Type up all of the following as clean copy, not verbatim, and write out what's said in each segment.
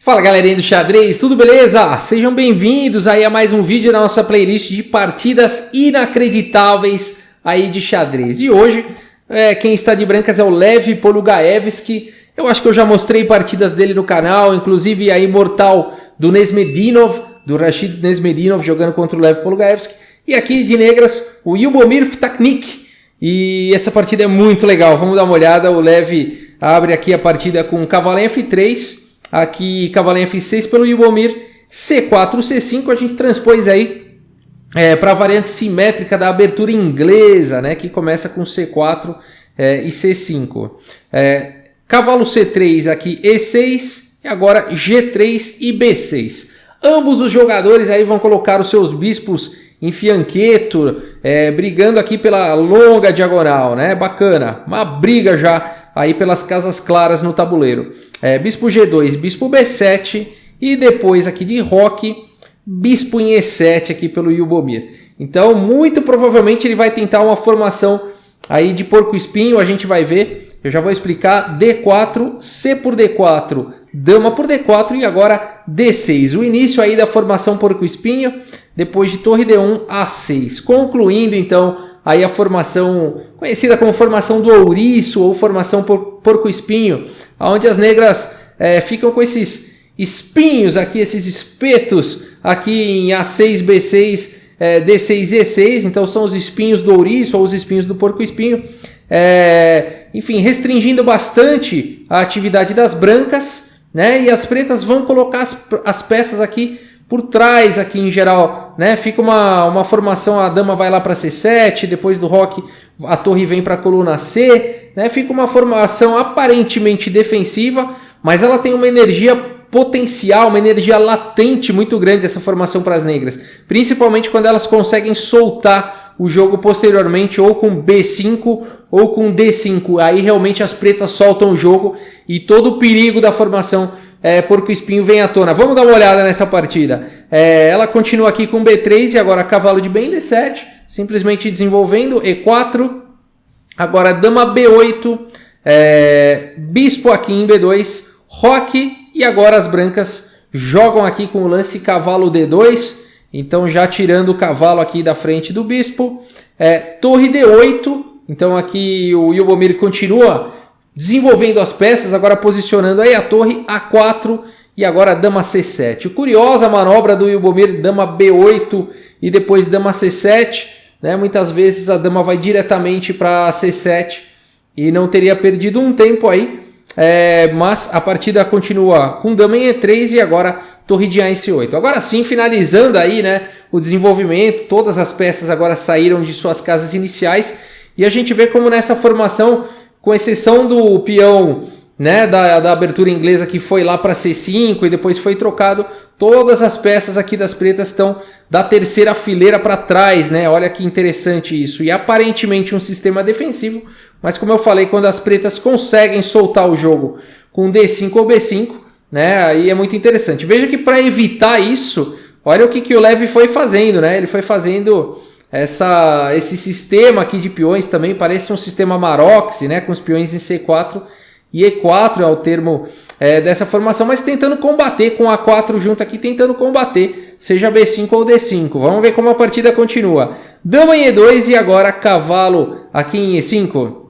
Fala galerinha do xadrez, tudo beleza? Sejam bem-vindos aí a mais um vídeo da nossa playlist de partidas inacreditáveis aí de xadrez. E hoje, quem está de brancas é o Lev Polugaevski. Eu acho que eu já mostrei partidas dele no canal, inclusive a imortal do Nesmedinov, do Rashid Nesmedinov jogando contra o Lev Polugaevski. E aqui de negras, o Lyubomir Vtaknik. E essa partida é muito legal, vamos dar uma olhada. O Lev abre aqui a partida com cavalo em F3. Aqui cavalo em F6 pelo Lyubomir, C4, C5, a gente transpôs aí para a variante simétrica da abertura inglesa, né, que começa com C4 e C5. Cavalo C3 aqui, E6, e agora G3 e B6. Ambos os jogadores aí vão colocar os seus bispos em fianqueto, brigando aqui pela longa diagonal, né, bacana, uma briga já aí pelas casas claras no tabuleiro. Bispo G2, Bispo B7 e depois aqui de roque, Bispo em E7 aqui pelo Lyubomir. Então, muito provavelmente ele vai tentar uma formação aí de porco-espinho, a gente vai ver. Eu já vou explicar. D4, C por D4, Dama por D4 e agora D6. O início aí da formação porco-espinho, depois de Torre D1, A6. Concluindo então aí a formação conhecida como formação do ouriço ou formação porco-espinho, onde as negras ficam com esses espinhos aqui, esses espetos aqui em A6, B6, D6 e E6. Então são os espinhos do ouriço ou os espinhos do porco-espinho. Enfim, restringindo bastante a atividade das brancas, né? E as pretas vão colocar as peças aqui por trás, aqui em geral, né? Fica uma formação, a dama vai lá para C7, depois do roque a torre vem para a coluna C, né? Fica uma formação aparentemente defensiva, mas ela tem uma energia potencial, uma energia latente muito grande essa formação para as negras, principalmente quando elas conseguem soltar o jogo posteriormente, ou com B5 ou com D5, aí realmente as pretas soltam o jogo e todo o perigo da formação porco-espinho vem à tona. Vamos dar uma olhada nessa partida. Ela continua aqui com B3 e agora cavalo de bem D7, simplesmente desenvolvendo E4, agora dama B8, bispo aqui em B2, roque, e agora as brancas jogam aqui com o lance cavalo D2, então já tirando o cavalo aqui da frente do bispo, torre D8, então aqui o Lyubomir continua desenvolvendo as peças, agora posicionando aí a torre A4 e agora dama C7. Curiosa manobra do Lyubomir, dama B8 e depois dama C7, né? Muitas vezes a dama vai diretamente para C7 e não teria perdido um tempo aí, mas a partida continua com dama em E3 e agora torre de A em C8. Agora sim, finalizando aí, né, o desenvolvimento, todas as peças agora saíram de suas casas iniciais e a gente vê como nessa formação, com exceção do peão, né, da abertura inglesa que foi lá para C5 e depois foi trocado, todas as peças aqui das pretas estão da terceira fileira para trás, né? Olha que interessante isso. E aparentemente um sistema defensivo, mas como eu falei, quando as pretas conseguem soltar o jogo com D5 ou B5, né, aí é muito interessante. Veja que para evitar isso, olha o que o Lev foi fazendo, né? Ele foi fazendo esse sistema aqui de peões também, parece um sistema Maroczy, né, com os peões em C4 e E4 é o termo dessa formação, mas tentando combater com A4 junto aqui, tentando combater, seja B5 ou D5. Vamos ver como a partida continua. Dama em E2 e agora cavalo aqui em E5,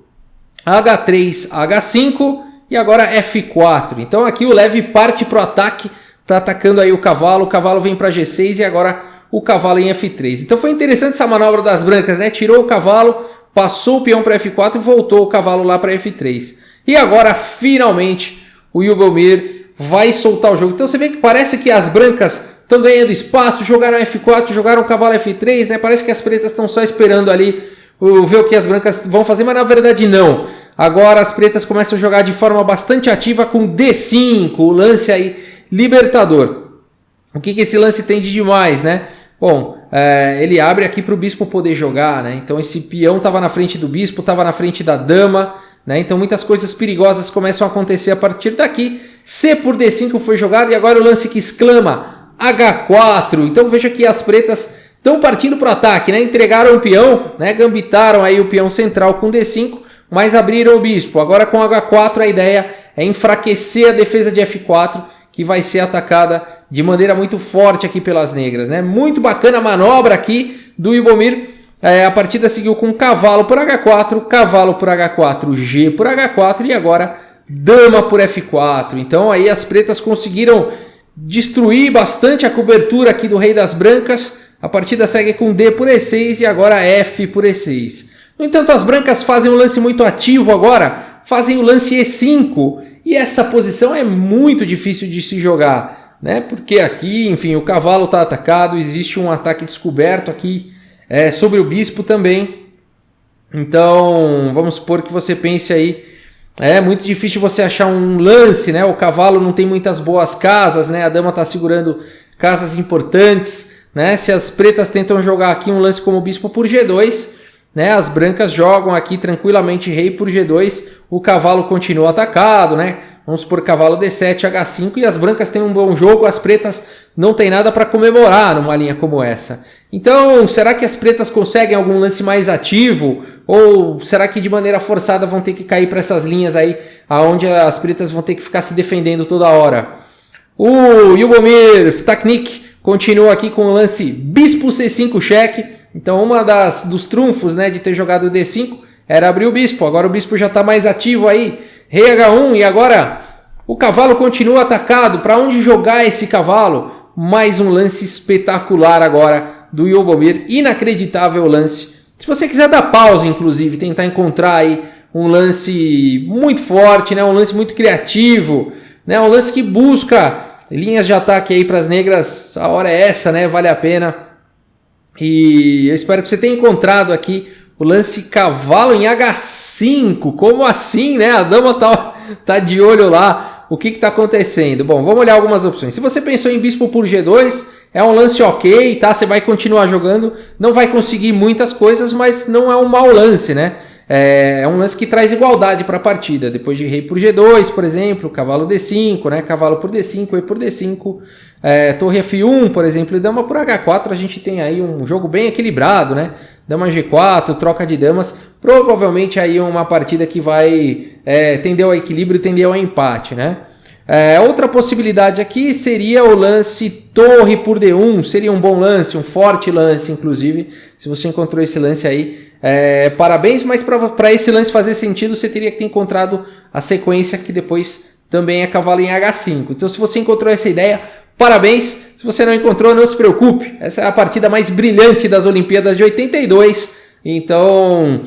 H3, H5 e agora F4. Então aqui o Lev parte para o ataque, está atacando aí o cavalo vem para G6 e agora o cavalo em F3. Então foi interessante essa manobra das brancas, né? Tirou o cavalo, passou o peão para F4 e voltou o cavalo lá para F3. E agora, finalmente, o Lyubomir vai soltar o jogo. Então você vê que parece que as brancas estão ganhando espaço, jogaram F4, jogaram o cavalo F3, né? Parece que as pretas estão só esperando ali ver o que as brancas vão fazer, mas na verdade não. Agora as pretas começam a jogar de forma bastante ativa com D5, o lance aí libertador. O que esse lance tem de demais, né? Bom, ele abre aqui para o bispo poder jogar, né? Então esse peão estava na frente do bispo, estava na frente da dama, né? Então muitas coisas perigosas começam a acontecer a partir daqui. C por D5 foi jogado e agora o lance que exclama H4. Então veja que as pretas estão partindo para o ataque, né? Entregaram o peão, né? Gambitaram aí o peão central com D5, mas abriram o bispo. Agora com H4 a ideia é enfraquecer a defesa de F4, que vai ser atacada de maneira muito forte aqui pelas negras, né? Muito bacana a manobra aqui do Ibomir. A partida seguiu com cavalo por H4, cavalo por H4, G por H4 e agora dama por F4. Então aí as pretas conseguiram destruir bastante a cobertura aqui do rei das brancas. A partida segue com D por E6 e agora F por E6. No entanto, as brancas fazem um lance muito ativo agora, fazem o lance E5. E essa posição é muito difícil de se jogar, né? Porque aqui, enfim, o cavalo está atacado, existe um ataque descoberto aqui sobre o bispo também. Então, vamos supor que você pense aí, é muito difícil você achar um lance, né? O cavalo não tem muitas boas casas, né? A dama está segurando casas importantes, né? Se as pretas tentam jogar aqui um lance como bispo por G2, né? As brancas jogam aqui tranquilamente rei por G2, o cavalo continua atacado, né? Vamos por cavalo D7, H5 e as brancas têm um bom jogo, as pretas não tem nada para comemorar numa linha como essa. Então, será que as pretas conseguem algum lance mais ativo? Ou será que de maneira forçada vão ter que cair para essas linhas aí, aonde as pretas vão ter que ficar se defendendo toda hora? O Ljubomir Vtaknik continua aqui com o lance bispo C5 cheque. Então, dos trunfos, né, de ter jogado D5 era abrir o bispo. Agora o bispo já está mais ativo aí. Rei H1 e agora o cavalo continua atacado. Para onde jogar esse cavalo? Mais um lance espetacular agora do Ljubomir. Inacreditável lance. Se você quiser dar pausa, inclusive, tentar encontrar aí um lance muito forte, né, um lance muito criativo, né, um lance que busca linhas de ataque aí para as negras, a hora é essa, né, vale a pena. E eu espero que você tenha encontrado aqui o lance cavalo em H5. Como assim, né? A dama tá de olho lá. O que está acontecendo? Bom, vamos olhar algumas opções. Se você pensou em bispo por G2, é um lance ok, tá? Você vai continuar jogando. Não vai conseguir muitas coisas, mas não é um mau lance, né? É um lance que traz igualdade para a partida. Depois de rei por G2, por exemplo, cavalo D5, né? Cavalo por D5, rei por D5, torre F1, por exemplo, e dama por H4, a gente tem aí um jogo bem equilibrado, né? Dama G4, troca de damas, provavelmente aí uma partida que vai tender ao equilíbrio, tender ao empate, né? Outra possibilidade aqui seria o lance torre por D1, seria um bom lance, um forte lance, inclusive, se você encontrou esse lance aí, parabéns, mas para esse lance fazer sentido, você teria que ter encontrado a sequência que depois também é cavalo em H5. Então, se você encontrou essa ideia, parabéns. Se você não encontrou, não se preocupe. Essa é a partida mais brilhante das Olimpíadas de 82. Então,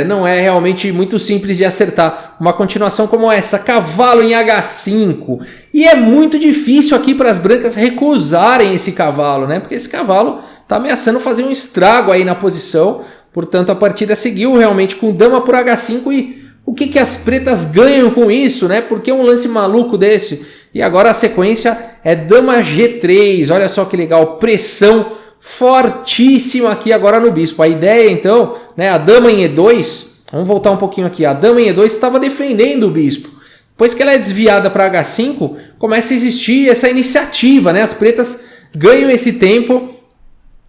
não é realmente muito simples de acertar uma continuação como essa. Cavalo em H5. E é muito difícil aqui para as brancas recusarem esse cavalo, né? Porque esse cavalo está ameaçando fazer um estrago aí na posição. Portanto, a partida seguiu realmente com dama por H5 e o que as pretas ganham com isso, né? Porque um lance maluco desse. E agora a sequência é dama G3. Olha só que legal, pressão fortíssima aqui agora no bispo. A ideia então, né, a dama em E2, vamos voltar um pouquinho aqui. A dama em E2 estava defendendo o bispo. Depois que ela é desviada para H5, começa a existir essa iniciativa, né? As pretas ganham esse tempo.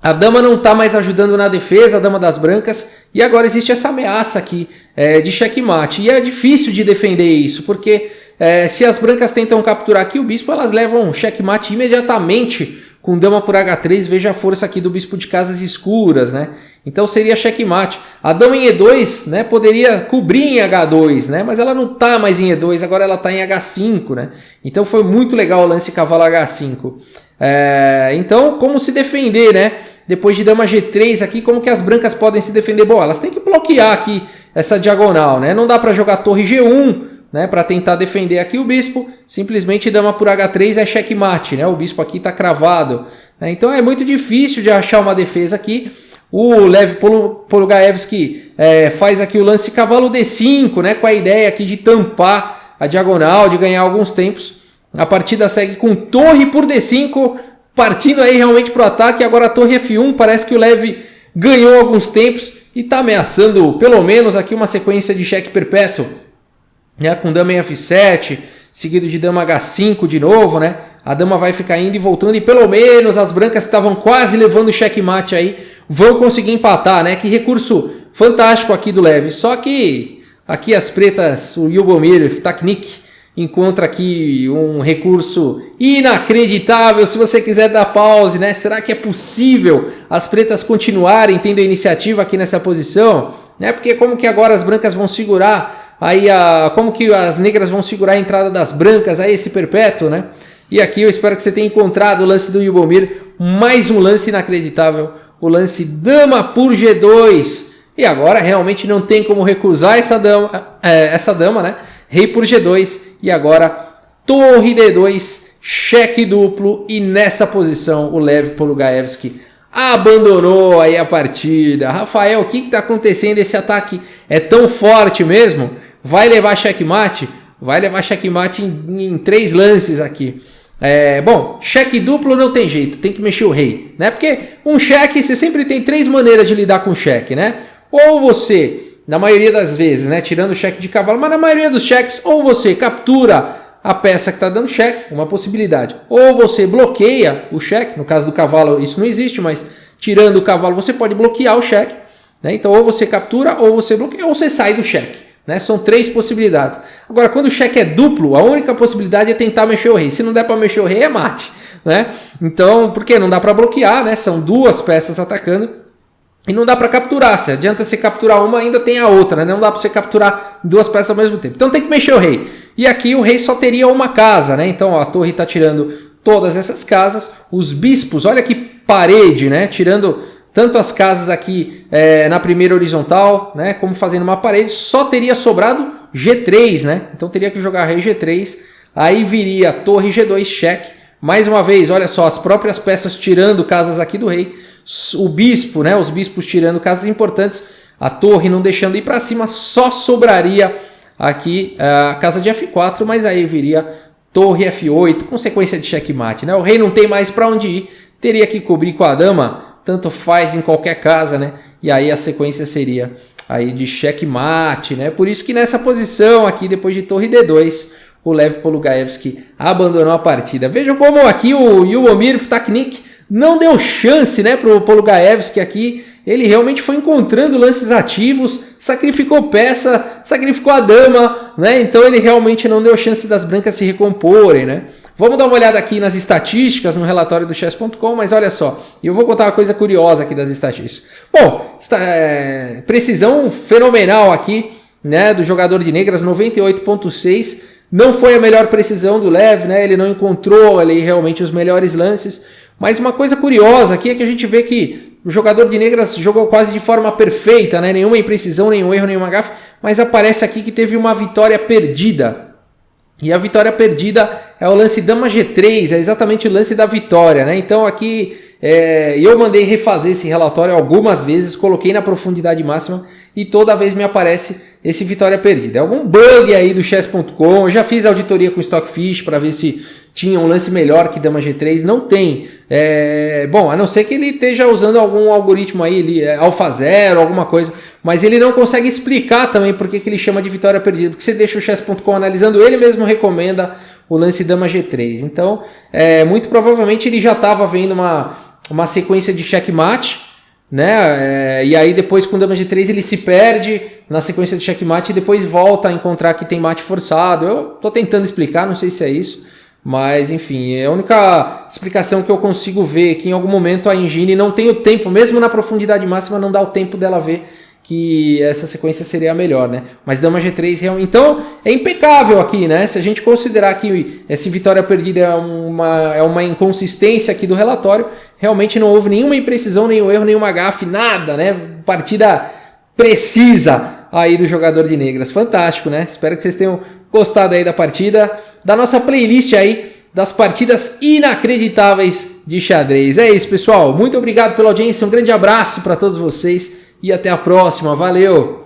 A dama não está mais ajudando na defesa, a dama das brancas, e agora existe essa ameaça aqui de checkmate. E é difícil de defender isso, porque se as brancas tentam capturar aqui o bispo, elas levam checkmate imediatamente com dama por H3. Veja a força aqui do bispo de casas escuras, né? Então seria checkmate. A dama em E2, né, poderia cobrir em H2, né? Mas ela não está mais em E2, agora ela está em H5, né? Então foi muito legal o lance cavalo H5. Então, como se defender, né? Depois de dama G3 aqui, como que as brancas podem se defender? Bom, elas têm que bloquear aqui essa diagonal, né? Não dá para jogar torre G1, né, para tentar defender aqui o bispo. Simplesmente dama por H3 é checkmate, né? O bispo aqui está cravado, né? Então é muito difícil de achar uma defesa aqui. O Lev Polugaevski faz aqui o lance cavalo D5, né, com a ideia aqui de tampar a diagonal, de ganhar alguns tempos. A partida segue com torre por D5, partindo aí realmente para o ataque. Agora a torre F1, parece que o Lev ganhou alguns tempos e está ameaçando pelo menos aqui uma sequência de cheque perpétuo, né, com dama em F7, seguido de dama H5 de novo, né? A dama vai ficar indo e voltando e pelo menos as brancas que estavam quase levando checkmate aí vão conseguir empatar, né? Que recurso fantástico aqui do Lev. Só que aqui as pretas, o Ljubomir Vtaknik, encontra aqui um recurso inacreditável. Se você quiser dar pause, né? Será que é possível as pretas continuarem tendo a iniciativa aqui nessa posição? Né? Porque como que agora as brancas vão segurar aí como que as negras vão segurar a entrada das brancas aí esse perpétuo, né? E aqui eu espero que você tenha encontrado o lance do Yubomir, mais um lance inacreditável, o lance dama por G2. E agora realmente não tem como recusar essa dama, né? Rei por G2 e agora torre D2, cheque duplo, e nessa posição o Lev Polugaevski abandonou aí a partida. Rafael, o que está acontecendo? Esse ataque é tão forte mesmo? Vai levar checkmate? Vai levar checkmate em 3 lances aqui. Bom, cheque duplo não tem jeito, tem que mexer o rei, né? Porque um cheque, você sempre tem 3 maneiras de lidar com cheque, né? Ou você, na maioria das vezes, né, tirando o cheque de cavalo, mas na maioria dos cheques, ou você captura a peça que está dando cheque, uma possibilidade, ou você bloqueia o cheque, no caso do cavalo isso não existe, mas tirando o cavalo você pode bloquear o cheque, né? Então ou você captura, ou você bloqueia, ou você sai do cheque, né? São 3 possibilidades. Agora, quando o cheque é duplo, a única possibilidade é tentar mexer o rei. Se não der para mexer o rei, é mate, né? Então, porque não dá para bloquear, né? São 2 peças atacando. E não dá para capturar, se adianta você capturar uma, ainda tem a outra, né? Não dá para você capturar 2 peças ao mesmo tempo. Então tem que mexer o rei. E aqui o rei só teria uma casa, né? Então ó, a torre está tirando todas essas casas. Os bispos, olha que parede, né? Tirando tanto as casas aqui na primeira horizontal, né? Como fazendo uma parede. Só teria sobrado G3, né? Então teria que jogar rei G3. Aí viria torre G2, cheque. Mais uma vez, olha só, as próprias peças tirando casas aqui do rei. O bispo, né? Os bispos tirando casas importantes, a torre não deixando ir para cima, só sobraria aqui a casa de F4, mas aí viria torre F8, consequência de checkmate, né? O rei não tem mais para onde ir, teria que cobrir com a dama, tanto faz em qualquer casa, né? E aí a sequência seria aí de checkmate, né? Por isso que nessa posição aqui, depois de torre D2, o Lev Polugaevski abandonou a partida. Vejam como aqui o Yubomir Vtaknik não deu chance, né, para o Polugaevski aqui. Ele realmente foi encontrando lances ativos, sacrificou peça, sacrificou a dama, né? Então ele realmente não deu chance das brancas se recomporem, né? Vamos dar uma olhada aqui nas estatísticas no relatório do chess.com, mas olha só, eu vou contar uma coisa curiosa aqui das estatísticas. Bom, precisão fenomenal aqui, né, do jogador de negras, 98.6. Não foi a melhor precisão do Lev, né? Ele não encontrou ali realmente os melhores lances. Mas uma coisa curiosa aqui é que a gente vê que o jogador de negras jogou quase de forma perfeita, né? Nenhuma imprecisão, nenhum erro, nenhuma gafe. Mas aparece aqui que teve uma vitória perdida. E a vitória perdida é o lance dama G3, é exatamente o lance da vitória, né? Então aqui eu mandei refazer esse relatório algumas vezes, coloquei na profundidade máxima e toda vez me aparece esse vitória perdida. É algum bug aí do chess.com, eu já fiz auditoria com Stockfish para ver se tinha um lance melhor que dama G3, não tem. Bom, a não ser que ele esteja usando algum algoritmo aí, AlphaZero, alguma coisa, mas ele não consegue explicar também por que ele chama de vitória perdida, porque você deixa o chess.com analisando, ele mesmo recomenda o lance dama G3. Então, muito provavelmente ele já estava vendo uma sequência de checkmate, né? E aí depois com dama G3 ele se perde na sequência de checkmate e depois volta a encontrar que tem mate forçado. Eu tô tentando explicar, não sei se é isso, mas enfim, é a única explicação que eu consigo ver, que em algum momento a engine não tem o tempo, mesmo na profundidade máxima não dá o tempo dela ver que essa sequência seria a melhor, né? Mas dama G3 realmente... Então, é impecável aqui, né? Se a gente considerar que essa vitória perdida é uma inconsistência aqui do relatório, realmente não houve nenhuma imprecisão, nenhum erro, nenhuma gafe, nada, né? Partida precisa aí do jogador de negras. Fantástico, né? Espero que vocês tenham gostado aí da partida, da nossa playlist aí, das partidas inacreditáveis de xadrez. É isso, pessoal. Muito obrigado pela audiência, um grande abraço para todos vocês. E até a próxima, valeu!